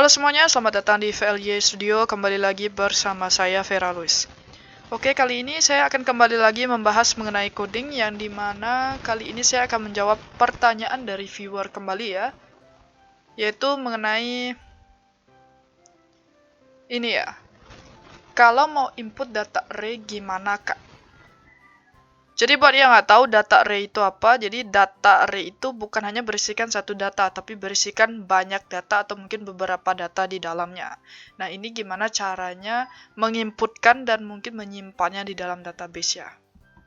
Halo semuanya, selamat datang di VLY Studio. Kembali lagi bersama saya Vera Luis. Oke, kali ini saya akan kembali lagi membahas mengenai coding, yang dimana kali ini saya akan menjawab pertanyaan dari viewer kembali ya, yaitu mengenai ini ya, kalau mau input data array gimana kak? Jadi buat yang nggak tahu data array itu apa, jadi data array itu bukan hanya berisikan satu data, tapi berisikan banyak data atau mungkin beberapa data di dalamnya. Nah, ini gimana caranya menginputkan dan mungkin menyimpannya di dalam database ya.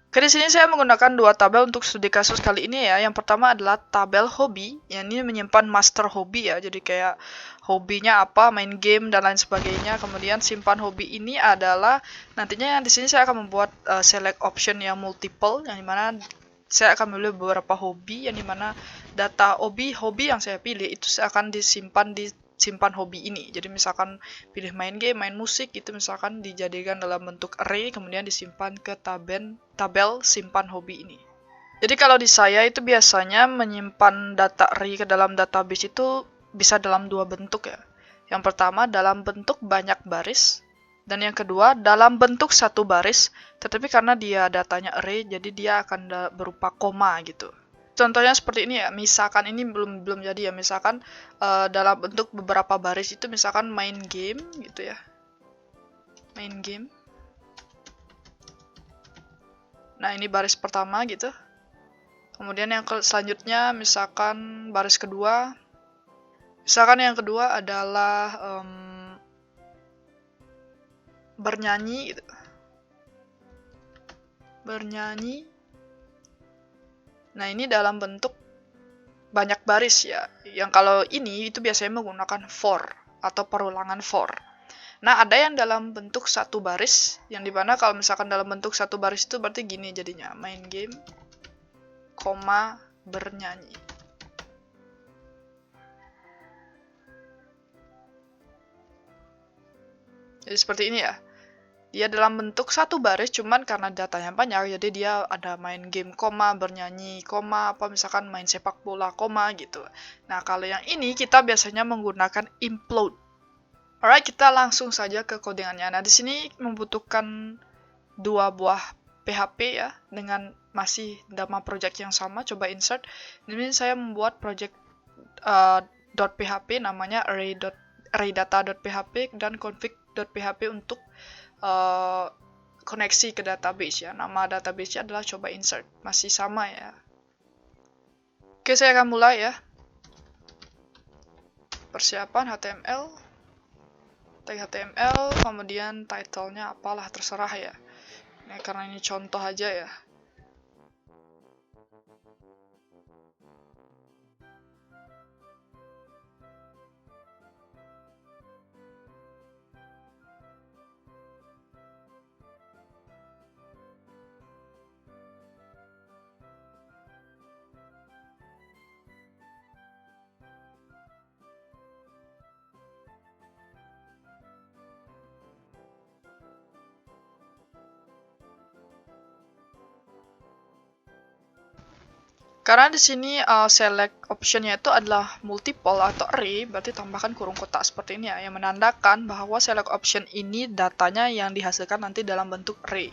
Oke, di sini saya menggunakan dua tabel untuk studi kasus kali ini ya. Yang pertama adalah tabel hobi, yang ini menyimpan master hobi ya. Jadi kayak hobinya apa, main game dan lain sebagainya. Kemudian simpan hobi ini adalah nantinya di sini saya akan membuat select option yang multiple, yang dimana saya akan memilih beberapa hobi, yang dimana data hobi yang saya pilih itu akan disimpan di simpan hobi ini. Jadi misalkan pilih main game, main musik, itu misalkan dijadikan dalam bentuk array, kemudian disimpan ke tabel simpan hobi ini. Jadi kalau di saya itu biasanya menyimpan data array ke dalam database itu bisa dalam dua bentuk ya. Yang pertama dalam bentuk banyak baris, dan yang kedua dalam bentuk satu baris, tetapi karena dia datanya array, jadi dia akan berupa koma gitu. Contohnya seperti ini ya, misalkan ini belum jadi ya, misalkan dalam bentuk beberapa baris itu misalkan main game gitu ya, main game. Nah, ini baris pertama gitu. Kemudian yang selanjutnya misalkan baris kedua, misalkan yang kedua adalah bernyanyi gitu. Bernyanyi. Nah, ini dalam bentuk banyak baris ya. Yang kalau ini itu biasanya menggunakan for atau perulangan for. Nah, ada yang dalam bentuk satu baris, yang dimana kalau misalkan dalam bentuk satu baris itu berarti gini jadinya, main game, koma, bernyanyi. Jadi seperti ini ya. Dia dalam bentuk satu baris, cuman karena datanya banyak, jadi dia ada main game, koma, bernyanyi, koma, apa misalkan main sepak bola, koma gitu. Nah, kalau yang ini kita biasanya menggunakan implode. Alright, kita langsung saja ke codingannya. Nah, di sini membutuhkan dua buah PHP ya, dengan masih nama project yang sama. Coba insert. Ini saya membuat project .php namanya arraydata.php dan config.php untuk koneksi ke database ya. Nama database-nya adalah coba insert. Masih sama ya. Oke, saya akan mulai ya. Persiapan HTML, tag HTML, kemudian title-nya apalah terserah ya. Nah, karena ini contoh aja ya. Karena di sini select option-nya itu adalah multiple atau array, berarti tambahkan kurung kotak seperti ini ya, yang menandakan bahwa select option ini datanya yang dihasilkan nanti dalam bentuk array.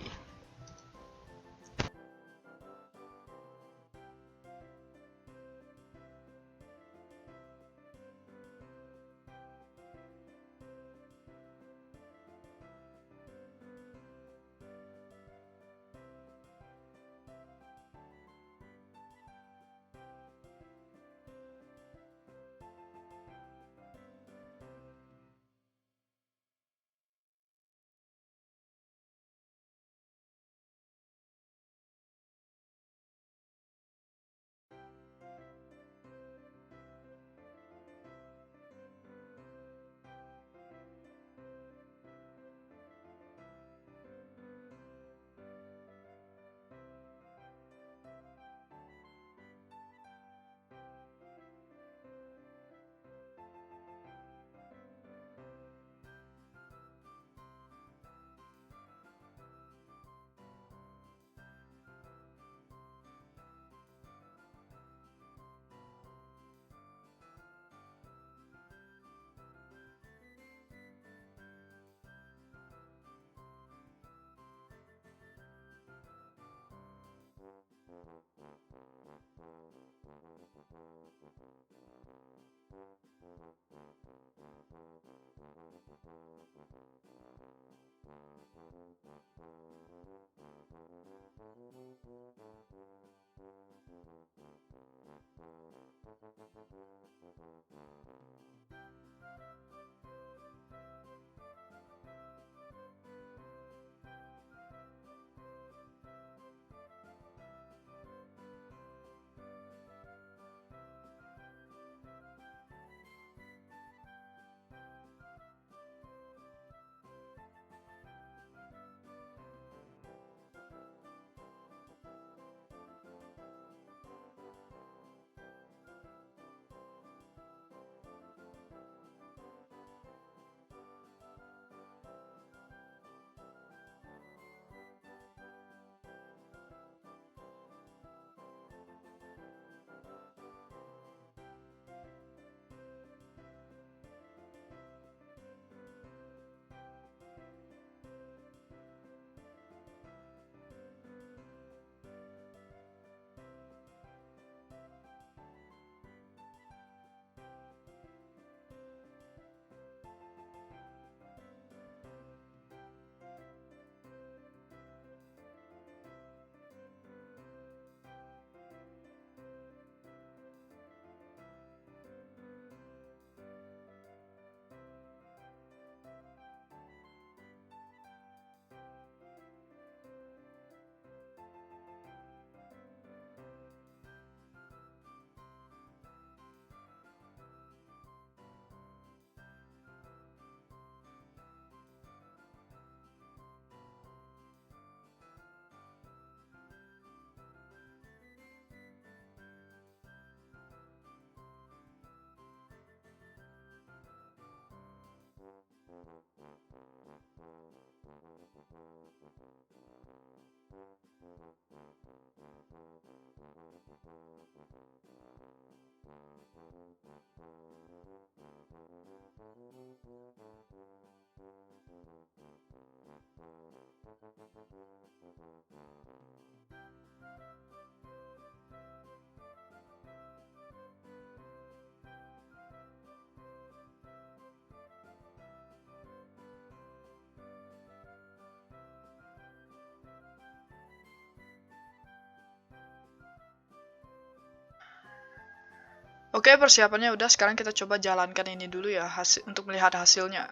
Oke, persiapannya udah. Sekarang kita coba jalankan ini dulu ya, untuk melihat hasilnya.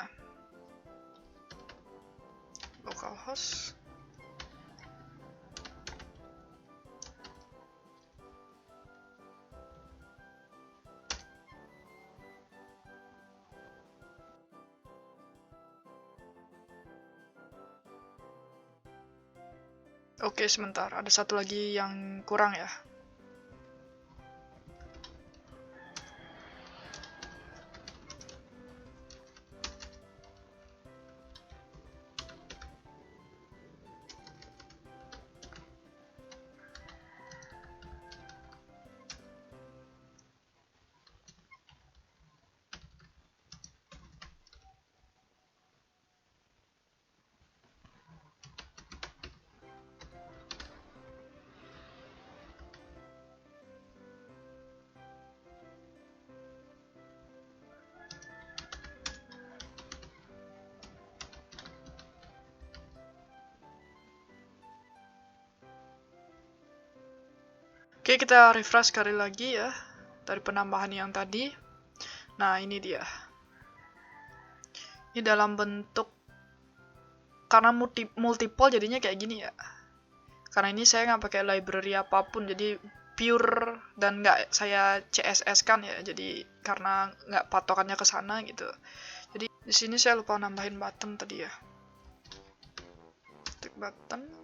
Localhost. Oke, sebentar. Ada satu lagi yang kurang ya. Oke, kita refresh sekali lagi ya, dari penambahan yang tadi. Nah, ini dia. Ini dalam bentuk, karena multiple jadinya kayak gini ya. Karena ini saya nggak pakai library apapun, jadi pure dan nggak saya CSS kan ya. Jadi karena nggak patokannya ke sana gitu. Jadi di sini saya lupa nambahin button tadi ya. Klik button.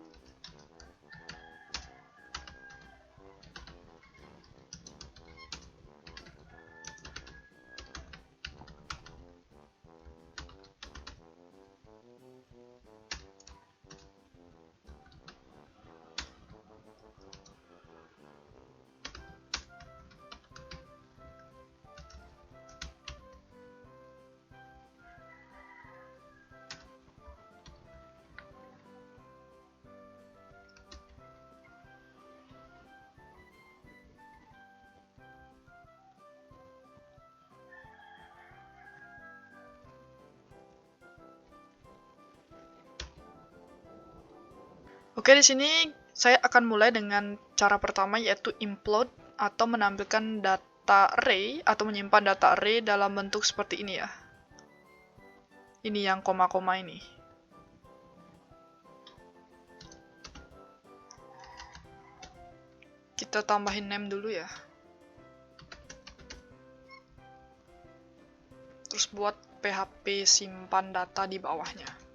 Oke, di sini saya akan mulai dengan cara pertama, yaitu implode atau menampilkan data array atau menyimpan data array dalam bentuk seperti ini ya. Ini yang koma-koma ini. Kita tambahin name dulu ya. Terus buat PHP simpan data di bawahnya.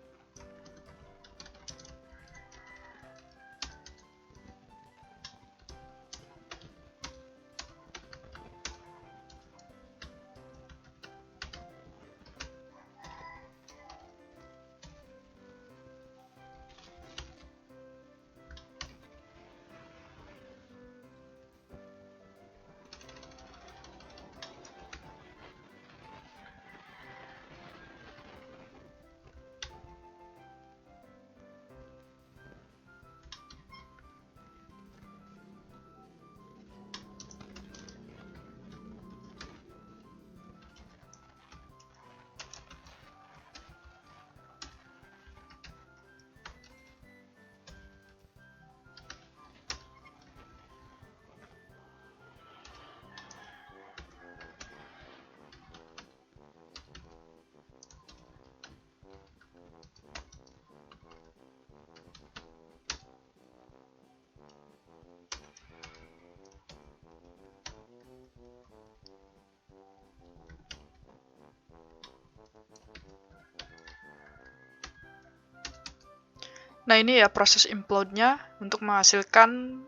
Nah, ini ya proses implode-nya untuk menghasilkan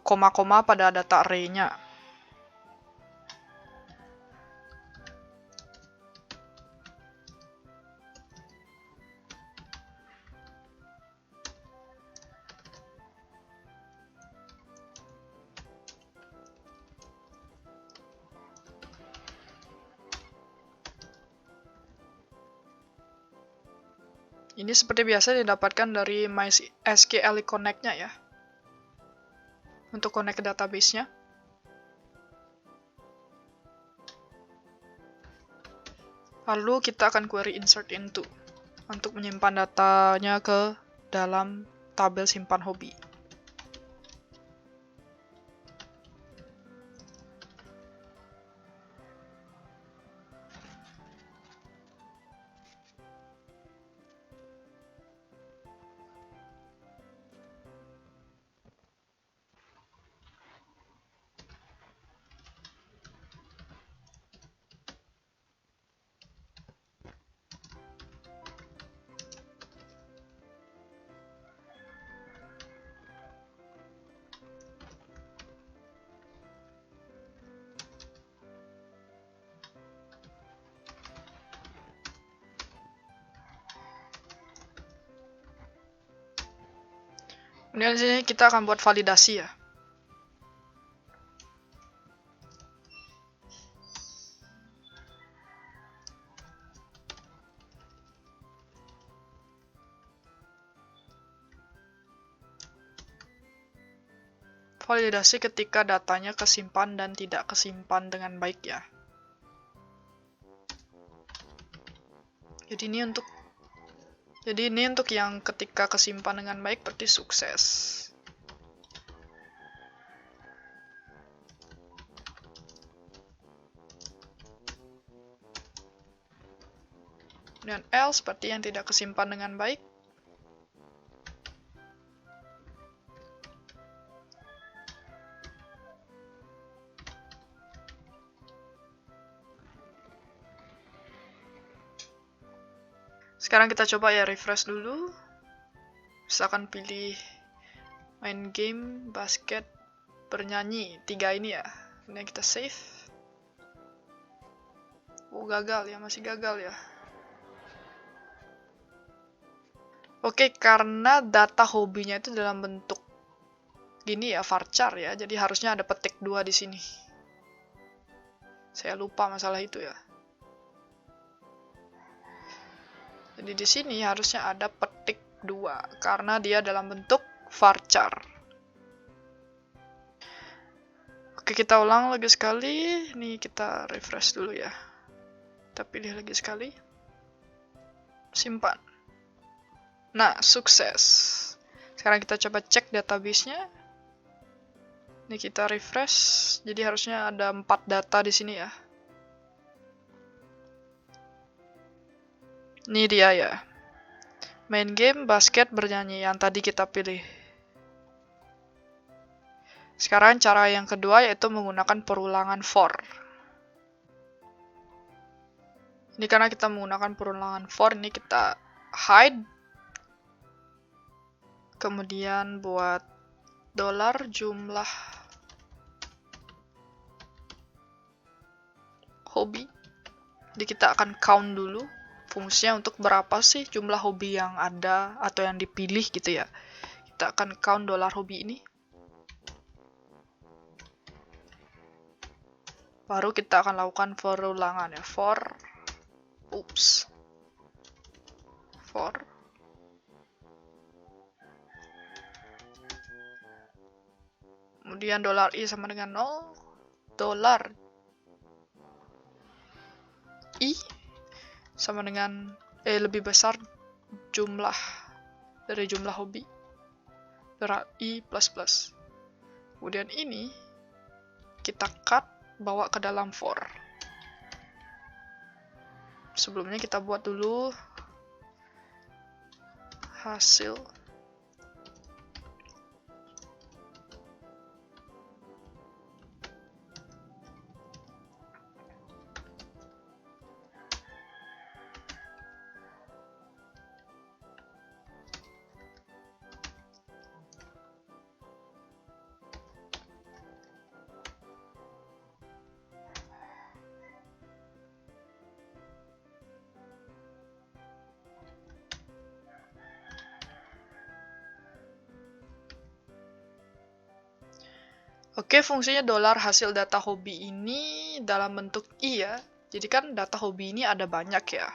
koma-koma pada data array-nya. Ini seperti biasa didapatkan dari MySQL Connect-nya ya. Untuk connect ke database-nya. Lalu kita akan query insert into untuk menyimpan datanya ke dalam tabel simpan hobi. Kemudian di sini kita akan buat validasi ya. Validasi ketika datanya kesimpan dan tidak kesimpan dengan baik ya. Jadi ini untuk yang ketika kesimpan dengan baik berarti sukses. Dan else seperti yang tidak kesimpan dengan baik. Sekarang kita coba ya refresh dulu. Misalkan pilih main game, basket, bernyanyi, 3 ini ya. Kemudian kita save. Oh, gagal ya, masih gagal ya. Oke, karena data hobinya itu dalam bentuk gini ya, varchar ya. Jadi harusnya ada petik 2 di sini. Saya lupa masalah itu ya. Jadi di sini harusnya ada petik 2 karena dia dalam bentuk varchar. Oke, kita ulang lagi sekali. Ini kita refresh dulu ya. Kita pilih lagi sekali. Simpan. Nah, sukses. Sekarang kita coba cek database-nya. Ini kita refresh, jadi harusnya ada 4 data di sini ya. Ini dia ya. Main game, basket, bernyanyi yang tadi kita pilih. Sekarang cara yang kedua yaitu menggunakan perulangan for. Ini karena kita menggunakan perulangan for, ini kita hide. Kemudian buat dolar jumlah hobi. Jadi kita akan count dulu fungsinya untuk berapa sih jumlah hobi yang ada atau yang dipilih gitu ya. Kita akan count dolar hobi ini. Baru kita akan lakukan perulangan ya. For kemudian dolar i sama dengan 0, dolar i sama dengan lebih besar jumlah dari jumlah hobi, dolar i plus. Kemudian ini kita cut, bawa ke dalam for. Sebelumnya kita buat dulu hasil Oke, fungsinya dolar hasil data hobi ini dalam bentuk i ya. Jadi kan data hobi ini ada banyak ya.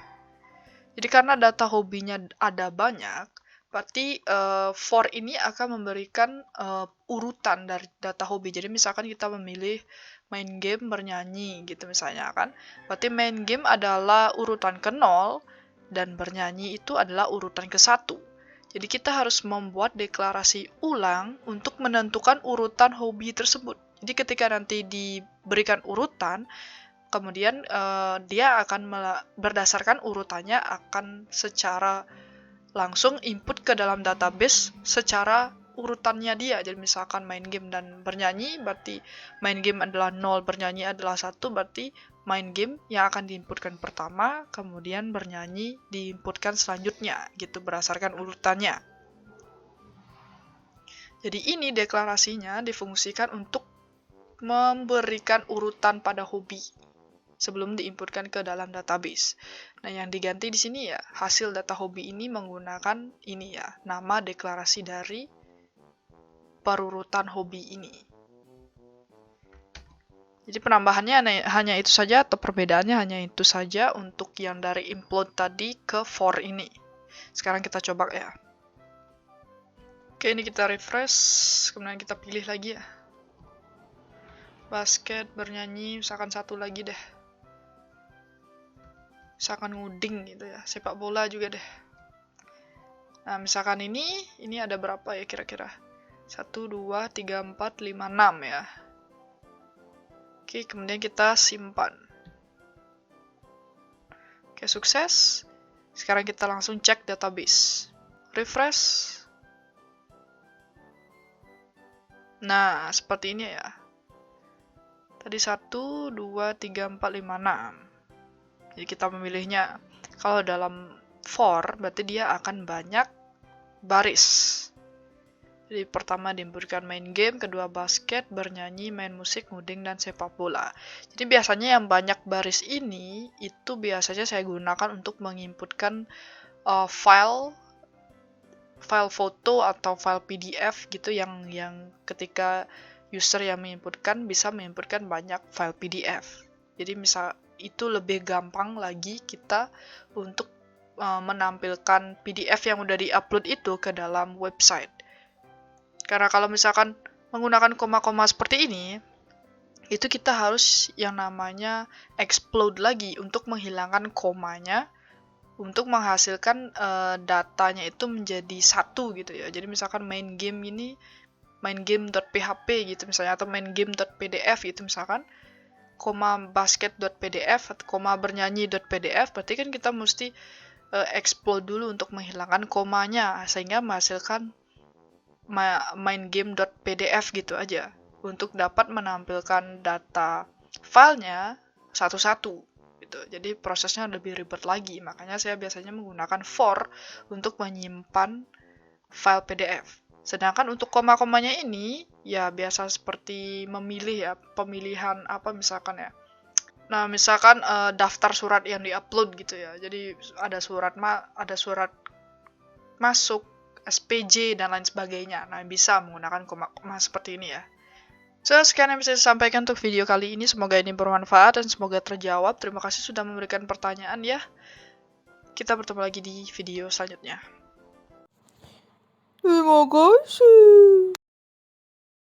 Jadi karena data hobinya ada banyak, berarti for ini akan memberikan urutan dari data hobi. Jadi misalkan kita memilih main game bernyanyi gitu misalnya kan. Berarti main game adalah urutan ke-0 dan bernyanyi itu adalah urutan ke-1. Jadi kita harus membuat deklarasi ulang untuk menentukan urutan hobi tersebut. Jadi ketika nanti diberikan urutan, kemudian dia akan berdasarkan urutannya akan secara langsung input ke dalam database secara urutannya dia. Jadi misalkan main game dan bernyanyi, berarti main game adalah 0, bernyanyi adalah 1, berarti main game yang akan diinputkan pertama, kemudian bernyanyi diinputkan selanjutnya, gitu berdasarkan urutannya. Jadi ini deklarasinya difungsikan untuk memberikan urutan pada hobi sebelum diinputkan ke dalam database. Nah, yang diganti di sini ya, hasil data hobi ini menggunakan ini ya, nama deklarasi dari perurutan hobi ini. Jadi penambahannya hanya itu saja atau perbedaannya hanya itu saja untuk yang dari implode tadi ke for ini. Sekarang kita coba ya. Oke, ini kita refresh, kemudian kita pilih lagi ya. Basket, bernyanyi, misalkan satu lagi deh. Misalkan nguding gitu ya, sepak bola juga deh. Nah, misalkan ini ada berapa ya kira-kira? 1, 2, 3, 4, 5, 6 ya. Oke, kemudian kita simpan. Oke, sukses. Sekarang kita langsung cek database. Refresh. Nah, seperti ini ya. Tadi 1, 2, 3, 4, 5, 6. Jadi kita memilihnya. Kalau dalam for, berarti dia akan banyak baris. Jadi pertama diinputkan main game, kedua basket, bernyanyi, main musik, nguding, dan sepak bola. Jadi biasanya yang banyak baris ini, itu biasanya saya gunakan untuk menginputkan file foto atau file PDF gitu yang ketika user yang menginputkan bisa menginputkan banyak file PDF. Jadi misal itu lebih gampang lagi kita untuk menampilkan PDF yang udah diupload itu ke dalam website. Karena kalau misalkan menggunakan koma-koma seperti ini, itu kita harus yang namanya explode lagi untuk menghilangkan komanya untuk menghasilkan datanya itu menjadi satu gitu ya. Jadi misalkan main game ini, main game.php gitu misalnya, atau main game.pdf gitu misalkan, koma basket.pdf, atau koma bernyanyi.pdf, berarti kan kita mesti explode dulu untuk menghilangkan komanya, sehingga menghasilkan main game.pdf gitu aja, untuk dapat menampilkan data filenya satu-satu gitu. Jadi prosesnya lebih ribet lagi, makanya saya biasanya menggunakan for untuk menyimpan file PDF. Sedangkan untuk koma-komanya ini ya biasa seperti memilih ya, pemilihan apa misalkan ya. Nah, misalkan daftar surat yang diupload gitu ya. Jadi ada surat masuk, SPJ dan lain sebagainya. Nah, bisa menggunakan koma-koma seperti ini ya. So, sekian yang bisa saya sampaikan untuk video kali ini. Semoga ini bermanfaat dan semoga terjawab. Terima kasih sudah memberikan pertanyaan ya. Kita bertemu lagi di video selanjutnya. Terima kasih.